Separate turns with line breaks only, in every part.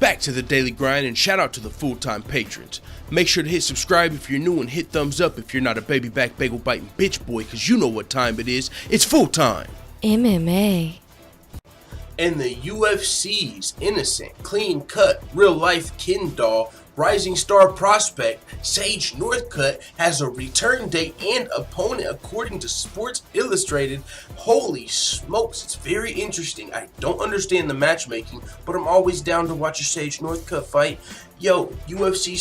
Back to the daily grind, and shout out to the full-time patrons. Make sure to hit subscribe if you're new and hit thumbs up if you're not a baby back bagel biting bitch boy, cause you know what time it is. It's full time.
MMA.
And the UFC's innocent, clean cut, real life kin doll, rising star prospect Sage Northcutt has a return date and opponent according to Sports Illustrated. Holy smokes, it's very interesting. I don't understand the matchmaking, but I'm always down to watch a Sage Northcutt fight. Yo, UFC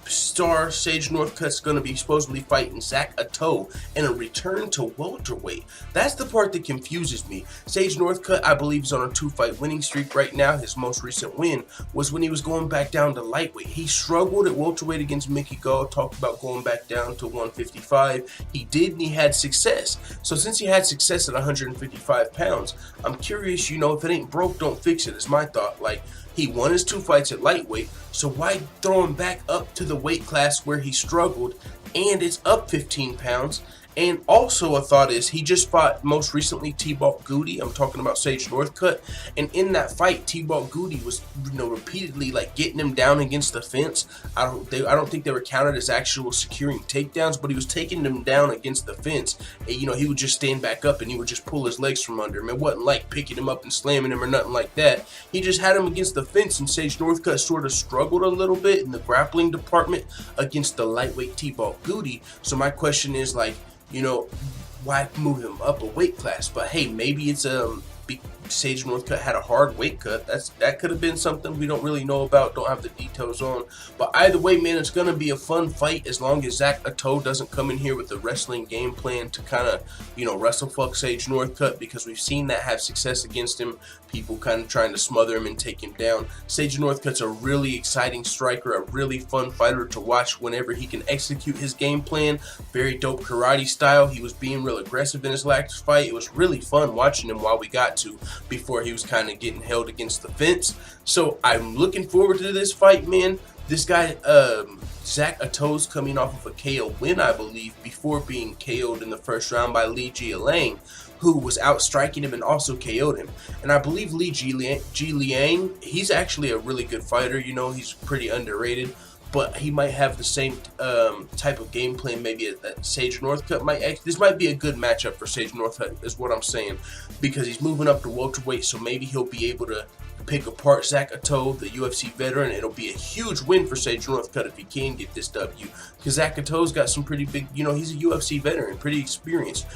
star Sage Northcutt's gonna be supposedly fighting Zak Ottow in a return to welterweight. That's the part that confuses me. Sage Northcutt, I believe, is on a 2-fight winning streak right now. His most recent win was when he was going back down to lightweight. He struggled at welterweight against Mickey Gall, talked about going back down to 155. He did, and he had success. So since he had success at 155 pounds, I'm curious, if it ain't broke, don't fix it, is my thought. Like, he won his 2 fights at lightweight, so why throw him back up to the weight class where he struggled, and it's up 15 pounds? And also a thought is, he just fought most recently T-Ball Goody. I'm talking about Sage Northcutt. And in that fight, T-Ball Goody was, repeatedly getting him down against the fence. I don't think they were counted as actual securing takedowns, but he was taking them down against the fence. And, he would just stand back up and he would just pull his legs from under him. It wasn't like picking him up and slamming him or nothing like that. He just had him against the fence, and Sage Northcutt sort of struggled a little bit in the grappling department against the lightweight T-Ball Goody. So my question is, why move him up a weight class? But hey, maybe it's Sage Northcutt had a hard weight cut. That could have been something we don't really know about, don't have the details on. But either way, man, it's gonna be a fun fight as long as Zak Ottow doesn't come in here with a wrestling game plan to kind of, wrestle fuck Sage Northcutt, because we've seen that have success against him. People kind of trying to smother him and take him down. Sage Northcutt's a really exciting striker, a really fun fighter to watch whenever he can execute his game plan. Very dope karate style. He was being real aggressive in his last fight. It was really fun watching him while we got to, before he was kind of getting held against the fence. So I'm looking forward to this fight, man. This guy, Zak Ottow's coming off of a KO win, I believe, before being KO'd in the first round by Li Jialang, who was out striking him and also KO'd him. And I believe Li Jialang, he's actually a really good fighter. He's pretty underrated, but he might have the same type of game plan maybe that Sage Northcutt might. This might be a good matchup for Sage Northcutt, is what I'm saying, because he's moving up to welterweight, so maybe he'll be able to pick apart Zak Ottow, the UFC veteran. It'll be a huge win for Sage Northcutt if he can get this W, because Zak Ottow's got some pretty big, he's a UFC veteran, pretty experienced.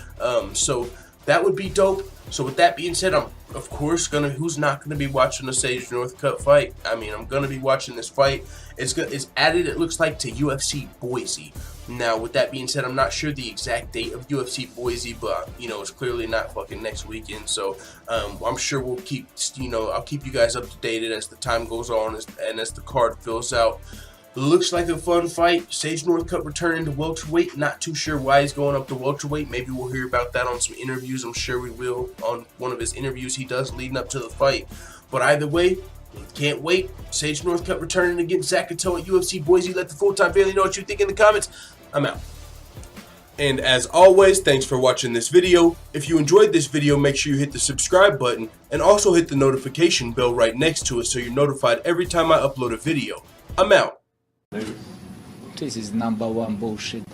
So that would be dope. So with that being said, I'm of course who's not gonna be watching the Sage Northcutt fight? I mean, I'm gonna be watching this fight. It's added, it looks like, to Ufc Boise. Now, with that being said, I'm not sure the exact date of UFC Boise, but it's clearly not fucking next weekend. So I'm sure we'll keep, I'll keep you guys up to date as the time goes on and as the card fills out. Looks like a fun fight. Sage Northcutt returning to welterweight. Not too sure why he's going up to welterweight. Maybe we'll hear about that on some interviews. I'm sure we will, on one of his interviews he does leading up to the fight. But either way, can't wait. Sage Northcutt returning against Zak Ottow at UFC Boise. Let the full-time family know what you think in the comments. I'm out. And as always, thanks for watching this video. If you enjoyed this video, make sure you hit the subscribe button and also hit the notification bell right next to it so you're notified every time I upload a video. I'm out.
This is #1 bullshit.